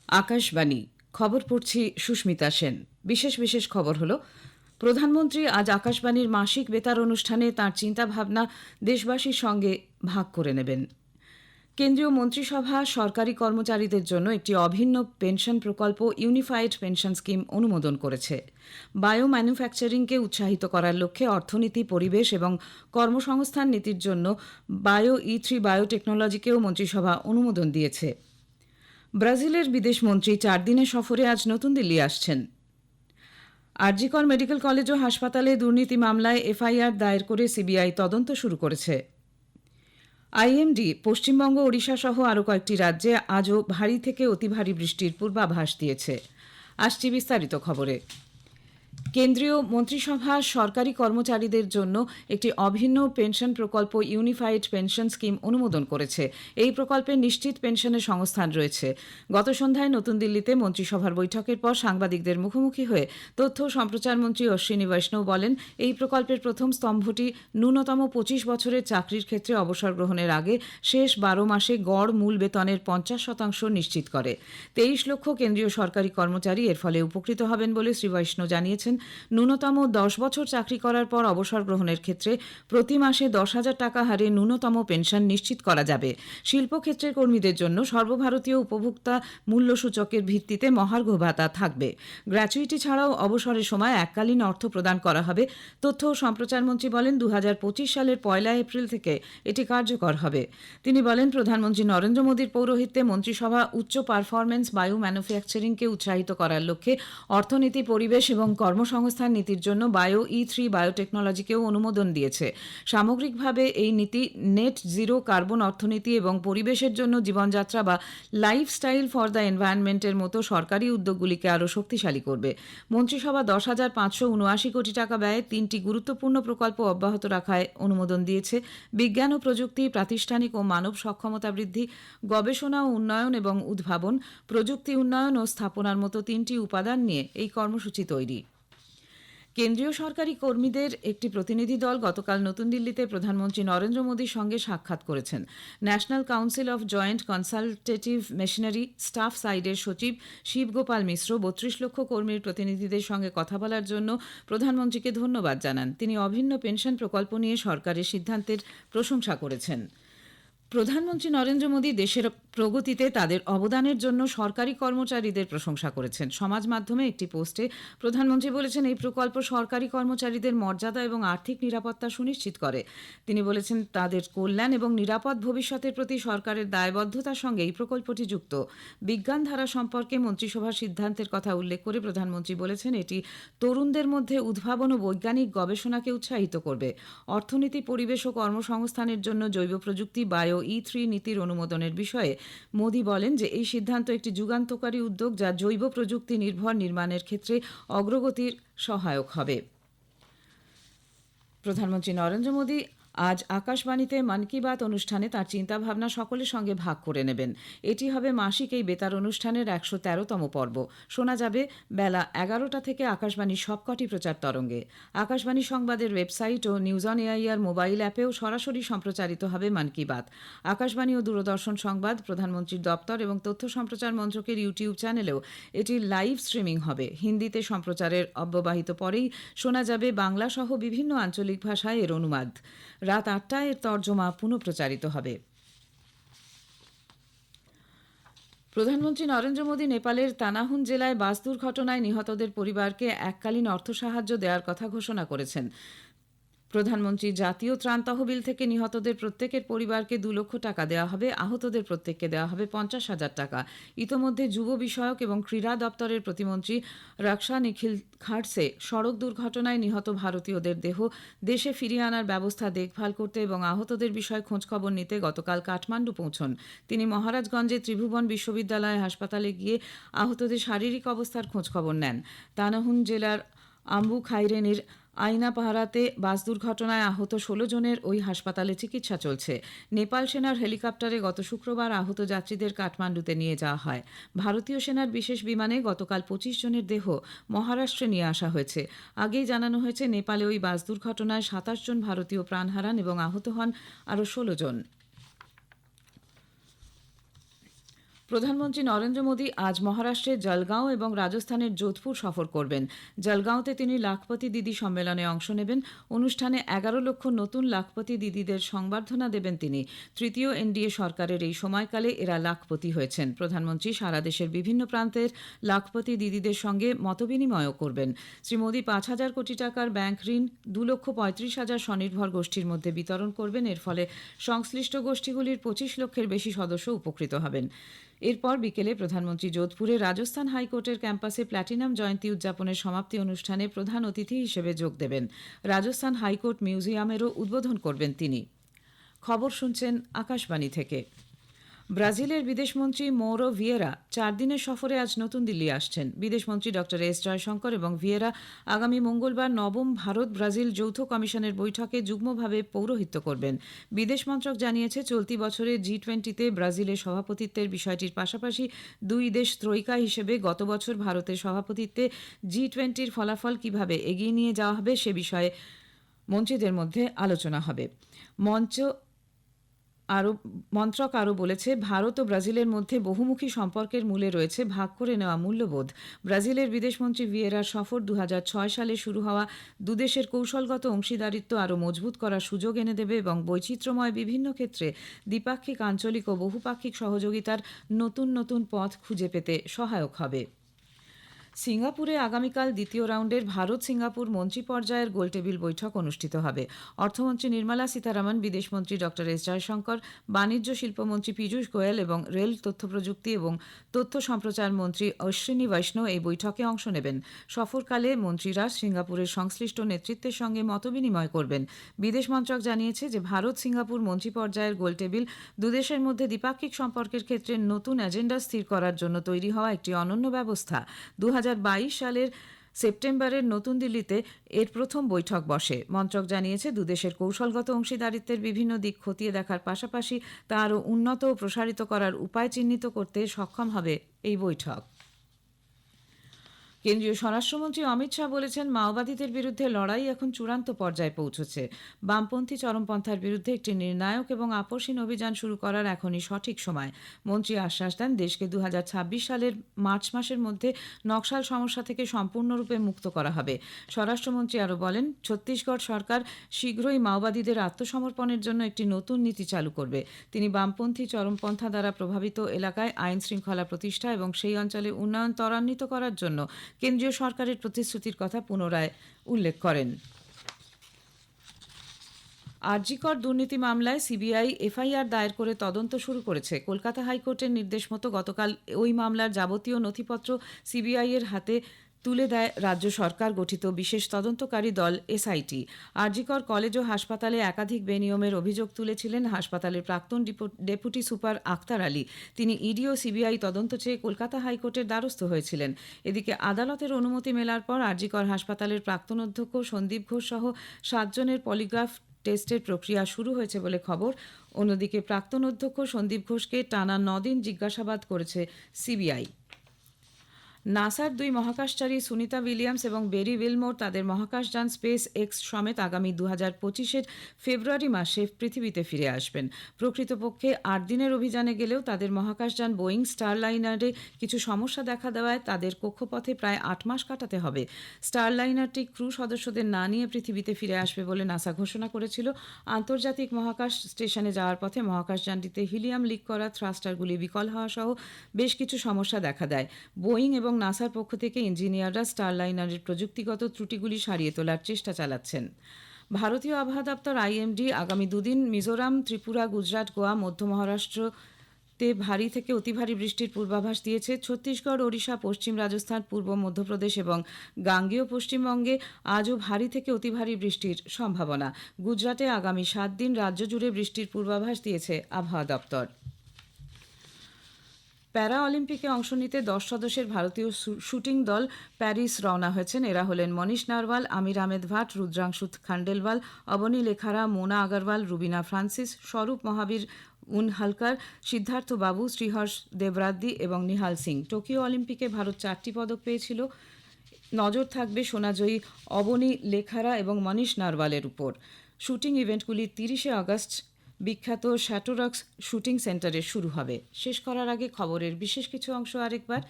আকাশবাণী খবর পড়ছি সুস্মিতা সেন। বিশেষ বিশেষ খবর হলো, প্রধানমন্ত্রী আজ আকাশবাণীর মাসিক বেতার অনুষ্ঠানে তাঁর চিন্তাভাবনা দেশবাসীর সঙ্গে ভাগ করে নেবেন। কেন্দ্রীয় মন্ত্রিসভা সরকারি কর্মচারীদের জন্য একটি অভিন্ন পেনশন প্রকল্প ইউনিফাইড পেনশন স্কিম অনুমোদন করেছে। বায়ো ম্যানুফ্যাকচারিংকে উৎসাহিত করার লক্ষ্যে অর্থনীতি, পরিবেশ এবং কর্মসংস্থান নীতির জন্য বায়ো E3 বায়োটেকনোলজিকেও মন্ত্রিসভা অনুমোদন দিয়েছে। ব্রাজিলের বিদেশমন্ত্রী 4 দিনের সফরে আজ নতুন দিল্লি আসছেন। আরজি কর মেডিকেল কলেজ ও হাসপাতালে দুর্নীতি মামলায় এফআইআর দায়ের করে সিবিআই তদন্ত শুরু করেছে। আইএমডি পশ্চিমবঙ্গ, ওড়িশা সহ আরও কয়েকটি রাজ্যে আজও ভারী থেকে অতি ভারী বৃষ্টির পূর্বাভাস দিয়েছে। আসছি বিস্তারিত খবরে। কেন্দ্রীয় মন্ত্রিসভা সরকারি কর্মচারীদের জন্য একটি অভিন্ন পেনশন প্রকল্প ইউনিফাইড পেনশন স্কিম অনুমোদন করেছে। এই প্রকল্পে নিশ্চিত পেনশনের সংস্থান রয়েছে। গত সন্ধ্যায় নতুন দিল্লিতে মন্ত্রিসভার বৈঠকের পর সাংবাদিকদের মুখোমুখি হয়ে তথ্য ও সম্প্রচার মন্ত্রী অশ্বিনী বৈষ্ণব বলেন, এই প্রকল্পের প্রথম স্তম্ভটি ন্যূনতম 25 বছরের চাকরির ক্ষেত্রে অবসর গ্রহণের আগে শেষ 12 মাসে গড় মূল বেতনের 50% নিশ্চিত করে। 23 লক্ষ কেন্দ্রীয় সরকারি কর্মচারী এর ফলে উপকৃত হবেন বলে শ্রী বৈষ্ণব জানিয়েছেন। ন্যূনতম 10 বছর চাকরি করার পর অবসর গ্রহণের ক্ষেত্রে প্রতি মাসে 10,000 টাকা হারে ন্যূনতম পেনশন নিশ্চিত করা যাবে। শিল্পক্ষেত্রের কর্মীদের জন্য সর্বভারতীয় উপভোক্তা মূল্যসূচকের ভিত্তিতে মহার্ঘ ভাতা থাকবে। গ্র্যাচুইটি ছাড়াও অবসরের সময় এককালীন অর্থ প্রদান করা হবে। তথ্য ও সম্প্রচার মন্ত্রী বলেন, 2025 সালের 1 এপ্রিল থেকে এটি কার্যকর হবে। তিনি বলেন, প্রধানমন্ত্রী নরেন্দ্র মোদীর পৌরোহিত্যে মন্ত্রিসভা উচ্চ পারফরমেন্স বায়ো ম্যানুফ্যাকচারিংকে উৎসাহিত করার লক্ষ্যে অর্থনীতি, পরিবেশ এবং কর্মসংস্থান নীতির জন্য বায়ো E3 বায়োটেকনোলজিকেও অনুমোদন দিয়েছে। সামগ্রিকভাবে এই নীতি নেট জিরো কার্বন অর্থনীতি এবং পরিবেশের জন্য জীবনযাত্রা বা লাইফস্টাইল ফর দ্য এনভায়রনমেন্টের মতো সরকারি উদ্যোগগুলিকে আরও শক্তিশালী করবে। মন্ত্রিসভা 10,579 কোটি টাকা ব্যয়ে 3টি গুরুত্বপূর্ণ প্রকল্প অব্যাহত রাখায় অনুমোদন দিয়েছে। বিজ্ঞান ও প্রযুক্তি, প্রাতিষ্ঠানিক ও মানব সক্ষমতা বৃদ্ধি, গবেষণা ও উন্নয়ন এবং উদ্ভাবন, প্রযুক্তি উন্নয়ন ও স্থাপনার মতো 3টি উপাদান নিয়ে এই কর্মসূচি তৈরি। কেন্দ্রীয় সরকারি কর্মীদের একটি প্রতিনিধি দল গতকাল নতুন দিল্লিতে প্রধানমন্ত্রী নরেন্দ্র মোদীর সঙ্গে সাক্ষাৎ করেছেন। National council of joint consultative machinery staff সাইডের সচিব শিবগোপাল মিশ্র 32 লক্ষ কর্মীর প্রতিনিধিদের সঙ্গে কথা বলার জন্য প্রধানমন্ত্রীকে ধন্যবাদ জানান। তিনি অভিন্ন পেনশন প্রকল্প নিয়ে সরকারের সিদ্ধান্তের প্রশংসা করেছেন। প্রধানমন্ত্রী নরেন্দ্র মোদী দেশের প্রগতিতে তাদের অবদানের জন্য সরকারি কর্মচারীদের প্রশংসা করেছেন। সমাজ মাধ্যমে একটি পোস্টে প্রধানমন্ত্রী বলেছেন, এই প্রকল্প সরকারি কর্মচারীদের মর্যাদা এবং আর্থিক নিরাপত্তা সুনিশ্চিত করে। তিনি বলেছেন, তাদের কল্যাণ এবং নিরাপদ ভবিষ্যতের প্রতি সরকারের দায়বদ্ধতার সঙ্গে এই প্রকল্পটি যুক্ত। বিজ্ঞান ধারা সম্পর্কে মন্ত্রিসভার সিদ্ধান্তের কথা উল্লেখ করে প্রধানমন্ত্রী বলেছেন, এটি তরুণদের মধ্যে উদ্ভাবন ও বৈজ্ঞানিক গবেষণাকে উৎসাহিত করবে। অর্থনীতি, পরিবেশ ও কর্মসংস্থানের জন্য জৈব প্রযুক্তি বায়ো E3 নীতির অনুমোদনের বিষয়ে মোদী বলেন যে, এই সিদ্ধান্ত একটি যুগান্তকারী উদ্যোগ যা জৈব প্রযুক্তি নির্ভর নির্মাণের ক্ষেত্রে অগ্রগতির সহায়ক হবে। প্রধানমন্ত্রী নরেন্দ্র মোদী আজ আকাশবাণীতে মন কি বাত অনুষ্ঠানে তাঁর চিন্তাভাবনা সকলের সঙ্গে ভাগ করে নেবেন। এটি হবে মাসিক এই বেতার অনুষ্ঠানের 113তম পর্ব। শোনা যাবে বেলা 11টা থেকে আকাশবাণীর সবকটি প্রচার তরঙ্গে। আকাশবাণী সংবাদের ওয়েবসাইট ও নিউজ অন এআইআর মোবাইল অ্যাপেও সরাসরি সম্প্রচারিত হবে মন কি বাত। আকাশবাণী ও দূরদর্শন সংবাদ, প্রধানমন্ত্রীর দপ্তর এবং তথ্য সম্প্রচার মন্ত্রকের ইউটিউব চ্যানেলেও এটি লাইভ স্ট্রিমিং হবে। হিন্দিতে সম্প্রচারের অব্যবহিত পরেই শোনা যাবে বাংলা সহ বিভিন্ন আঞ্চলিক ভাষায় এর অনুবাদ। রাত 8টায় এর তর্জমা পুনঃপ্রচারিত হবে। প্রধানমন্ত্রী নরেন্দ্র মোদী নেপালের তানাহুন জেলায় বাস দুর্ঘটনায় নিহতদের পরিবারকে এককালীন অর্থসাহায্য দেওয়ার কথা ঘোষণা করেছেন। প্রধানমন্ত্রী জাতীয় ত্রাণ তহবিল থেকে নিহতদের প্রত্যেকের পরিবারকে 2 লক্ষ টাকা দেওয়া হবে। আহতদের প্রত্যেককে দেওয়া হবে 50,000 টাকা। ইতোমধ্যে যুব বিষয়ক এবং ক্রীড়া দপ্তরের প্রতিমন্ত্রী রক্ষা নিখিল খাড়সে সড়ক দুর্ঘটনায় নিহত ভারতীয়দের দেহ দেশে ফিরিয়ে আনার ব্যবস্থা দেখভাল করতে এবং আহতদের বিষয়ে খোঁজখবর নিতে গতকাল কাঠমান্ডু পৌঁছন। তিনি মহারাজগঞ্জে ত্রিভুবন বিশ্ববিদ্যালয় হাসপাতালে গিয়ে আহতদের শারীরিক অবস্থার খোঁজখবর নেন। তানাহুন জেলার আম্বু খাইরেনির আইনাপাহারাতে বাস দুর্ঘটনায় আহত 16 জনের ওই হাসপাতালে চিকিৎসা চলছে। নেপাল সেনার হেলিকপ্টারে গত শুক্রবার আহত যাত্রীদের কাঠমান্ডুতে নিয়ে যাওয়া হয়। ভারতীয় সেনার বিশেষ বিমানে গতকাল 25 জনের দেহ মহারাষ্ট্রে নিয়ে আসা হয়েছে। আগেই জানানো হয়েছে, নেপালে ওই বাস দুর্ঘটনায় 27 জন ভারতীয় প্রাণ হারান এবং আহত হন আরও 16 জন। প্রধানমন্ত্রী নরেন্দ্র মোদী আজ মহারাষ্ট্রের জলগাঁও এবং রাজস্থানের যোধপুর সফর করবেন। জলগাঁওতে তিনি লাখপতি দিদি সম্মেলনে অংশ নেবেন। অনুষ্ঠানে 11 লক্ষ নতুন লাখপতি দিদিদের সংবর্ধনা দেবেন তিনি। তৃতীয় এনডিএ সরকারের এই সময়কালে এরা লাখপতি হয়েছেন। প্রধানমন্ত্রী সারা দেশের বিভিন্ন প্রান্তের লাখপতি দিদিদের সঙ্গে মতবিনিময়ও করবেন। শ্রী মোদী 5,000 কোটি টাকার ব্যাংক ঋণ 2,35,000 স্বনির্ভর গোষ্ঠীর মধ্যে বিতরণ করবেন। এর ফলে সংশ্লিষ্ট গোষ্ঠীগুলির 25 লক্ষের বেশি সদস্য উপকৃত হবেন। এরপর বিকেলে প্রধানমন্ত্রী যোধপুরে রাজস্থান হাইকোর্টের ক্যাম্পাসে প্ল্যাটিনাম জয়ন্তী উদযাপনের সমাপ্তি অনুষ্ঠানে প্রধান অতিথি হিসেবে যোগ দেবেন। রাজস্থান হাইকোর্ট মিউজিয়ামেরও উদ্বোধন করবেন তিনি। খবর শুনছেন আকাশবাণী থেকে। ব্রাজিলের বিদেশমন্ত্রী মৌরো ভিয়েরা 4 দিনের সফরে আজ নতুন দিল্লি আসছেন। বিদেশমন্ত্রী ডক্টর এস জয়শঙ্কর এবং ভিয়েরা আগামী মঙ্গলবার নবম ভারত ব্রাজিল যৌথ কমিশনের বৈঠকে যুগ্মভাবে পৌরোহিত্য করবেন। বিদেশ মন্ত্রক জানিয়েছে, চলতি বছরে G20-তে ব্রাজিলের সভাপতিত্বের বিষয়টির পাশাপাশি দুই দেশ ত্রয়িকা হিসেবে গত বছর ভারতের সভাপতিত্বে G20-র ফলাফল কিভাবে এগিয়ে নিয়ে যাওয়া হবে সে বিষয়ে মন্ত্রীদের মধ্যে আলোচনা হবে। মন্ত্রক আরও বলেছে, ভারত ও ব্রাজিলের মধ্যে বহুমুখী সম্পর্কের মূলে রয়েছে ভাগ করে নেওয়া মূল্যবোধ। ব্রাজিলের বিদেশমন্ত্রী ভিয়েরার সফর 2006 সালে শুরু হওয়া দুদেশের কৌশলগত অংশীদারিত্ব আরও মজবুত করার সুযোগ এনে দেবে এবং বৈচিত্র্যময় বিভিন্ন ক্ষেত্রে দ্বিপাক্ষিক, আঞ্চলিক ও বহুপাক্ষিক সহযোগিতার নতুন নতুন পথ খুঁজে পেতে সহায়ক হবে। সিঙ্গাপুরে আগামীকাল দ্বিতীয় রাউন্ডের ভারত সিঙ্গাপুর মন্ত্রী পর্যায়ের গোলটেবিল বৈঠক অনুষ্ঠিত হবে। অর্থমন্ত্রী নির্মলা সীতারামন, বিদেশমন্ত্রী ডক্টর এস জয়শঙ্কর, বাণিজ্য শিল্পমন্ত্রী পীযূষ গোয়েল এবং রেল, তথ্য প্রযুক্তি এবং তথ্য সম্প্রচার মন্ত্রী অশ্বিনী বৈষ্ণব এই বৈঠকে অংশ নেবেন। সফরকালে মন্ত্রীরা সিঙ্গাপুরের সংশ্লিষ্ট নেতৃত্বের সঙ্গে মতবিনিময় করবেন। বিদেশ মন্ত্রক জানিয়েছে যে ভারত সিঙ্গাপুর মন্ত্রী পর্যায়ের গোলটেবিল দুদেশের মধ্যে দ্বিপাক্ষিক সম্পর্কের ক্ষেত্রে নতুন এজেন্ডা স্থির করার জন্য তৈরি হওয়া একটি অনন্য ব্যবস্থা। 2022 সালের সেপ্টেম্বরের নতুন দিল্লিতে এর প্রথম বৈঠক বসে। মন্ত্রক জানিয়েছে, দুদেশের কৌশলগত অংশীদারিত্বের বিভিন্ন দিক খতিয়ে দেখার পাশাপাশি তা আরও উন্নত ও প্রসারিত করার উপায় চিহ্নিত করতে সক্ষম হবে এই বৈঠক। কেন্দ্রীয় স্বরাষ্ট্রমন্ত্রী অমিত শাহ বলেছেন, মাওবাদীদের বিরুদ্ধে লড়াই এখন চূড়ান্ত পর্যায়ে পৌঁছেছে। বামপন্থী চরমপন্থার বিরুদ্ধে একটি নির্ণায়ক এবং আপসহীন অভিযান শুরু করার এখনই সঠিক সময়। মন্ত্রী আশ্বাস দেন, দেশকে 2026 সালের মার্চ মাসের মধ্যে নকশাল সমস্যা থেকে সম্পূর্ণরূপে মুক্ত করা হবে। স্বরাষ্ট্রমন্ত্রী আরও বলেন, ছত্তিশগড় সরকার শীঘ্রই মাওবাদীদের আত্মসমর্পণের জন্য একটি নতুন নীতি চালু করবে। তিনি বামপন্থী চরমপন্থা দ্বারা প্রভাবিত এলাকায় আইন শৃঙ্খলা প্রতিষ্ঠা এবং সেই অঞ্চলে উন্নয়ন ত্বরান্বিত করার জন্য কেন্দ্রীয় সরকারের প্রতিশ্রুতির কথা পুনরায় উল্লেখ করেন। আরজিকর দুর্নীতি মামলায় সিবিআই এফআইআর দায়ের করে তদন্ত শুরু করেছে। কলকাতা হাইকোর্টের নির্দেশ মতো গতকাল ওই মামলার যাবতীয় নথিপত্র সিবিআই এর হাতে তুলে দেয় রাজ্য সরকার গঠিত বিশেষ তদন্তকারী দল এসআইটি। আরজিকর কলেজ ও হাসপাতালে একাধিক বেনিয়মের অভিযোগ তুলেছিলেন হাসপাতালের প্রাক্তন ডেপুটি সুপার আক্তার আলী। তিনি ইডি ও সিবিআই তদন্ত চেয়ে কলকাতা হাইকোর্টের দ্বারস্থ হয়েছিলেন। এদিকে আদালতের অনুমতি মেলার পর আরজিকর হাসপাতালের প্রাক্তন অধ্যক্ষ সন্দীপ ঘোষ সহ 7 জনের পলিগ্রাফ টেস্টের প্রক্রিয়া শুরু হয়েছে বলে খবর। অন্যদিকে প্রাক্তন অধ্যক্ষ সন্দীপ ঘোষকে টানা 9 দিন জিজ্ঞাসাবাদ করেছে সিবিআই। নাসার 2 মহাকাশচারী সুনিতা উইলিয়ামস এবং বেরি উইলমোর তাদের মহাকাশযান স্পেস এক্স সমেত আগামী 2025-এর ফেব্রুয়ারি মাসে পৃথিবীতে ফিরে আসবেন। প্রকৃতপক্ষে 8 দিনের অভিযানে গেলেও তাদের মহাকাশযান বোয়িং স্টারলাইনারে কিছু সমস্যা দেখা দেওয়ায় তাদের কক্ষপথে প্রায় 8 মাস কাটাতে হবে। স্টারলাইনারটি ক্রু সদস্যদের না নিয়ে পৃথিবীতে ফিরে আসবে বলে নাসা ঘোষণা করেছিল। আন্তর্জাতিক মহাকাশ স্টেশনে যাওয়ার পথে মহাকাশযানটিতে হিলিয়াম লিক করা থ্রাস্টারগুলি বিকল হওয়া সহ বেশ কিছু সমস্যা দেখা দেয়। বোয়িং এবং নাসার পক্ষ থেকে ইঞ্জিনিয়াররা স্টারলাইনারের প্রযুক্তিগত ত্রুটিগুলি সারিয়ে তোলার চেষ্টা চালাচ্ছেন। ভারতীয় আবহাওয়া দপ্তর আইএমডি আগামী 2 দিন মিজোরাম, ত্রিপুরা, গুজরাট, গোয়া, মধ্য মহারাষ্ট্রতে ভারী থেকে অতি ভারী বৃষ্টির পূর্বাভাস দিয়েছে। ছত্তিশগড়, ওড়িশা, পশ্চিম রাজস্থান, পূর্ব মধ্যপ্রদেশ এবং গাঙ্গেয় পশ্চিমবঙ্গে আজও ভারী থেকে অতি ভারী বৃষ্টির সম্ভাবনা। গুজরাটে আগামী 7 দিন রাজ্য জুড়ে বৃষ্টির পূর্বাভাস দিয়েছে আবহাওয়া দপ্তর। প্যারা অলিম্পিকে অংশ নিতে 10 সদস্যের ভারতীয় শুটিং দল প্যারিস রওনা হয়েছেন। এরা হলেন মনীষ নারওয়াল, আমির আহমেদ ভাট, রুদ্রাংশু খান্ডেলওয়াল, অবনী লেখারা, মোনা আগরওয়াল, রুবিনা ফ্রান্সিস, স্বরূপ মহাবীর উনহালকার, সিদ্ধার্থ বাবু, শ্রীহর্ষ দেবরাদ্দি এবং নিহাল সিং। টোকিও অলিম্পিকে ভারত 4টি পদক পেয়েছিল। নজর থাকবে সোনাজয়ী অবনী লেখারা এবং মনীষ নারওয়ালের উপর। শুটিং ইভেন্টগুলি 30 আগস্ট বিখ্যাত শ্যাটোরক্স শুটিং সেন্টারে শুরু হবে। শেষ করার আগে খবরের বিশেষ কিছু অংশ আরেকবার।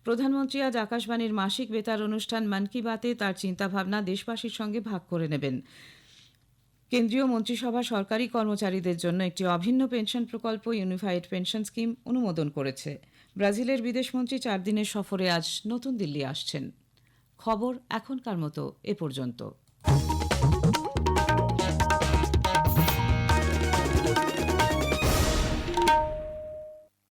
প্রধানমন্ত্রী আজ আকাশবাণীর মাসিক বেতার অনুষ্ঠান মন কি বাতে তার চিন্তাভাবনা দেশবাসীর সঙ্গে ভাগ করে নেবেন। কেন্দ্রীয় মন্ত্রিসভা সরকারি কর্মচারীদের জন্য একটি অভিন্ন পেনশন প্রকল্প ইউনিফাইড পেনশন স্কিম অনুমোদন করেছে। ব্রাজিলের বিদেশমন্ত্রী 4 দিনের সফরে আজ নতুন দিল্লি আসছেন। খবর এখনকার মতো এ পর্যন্ত।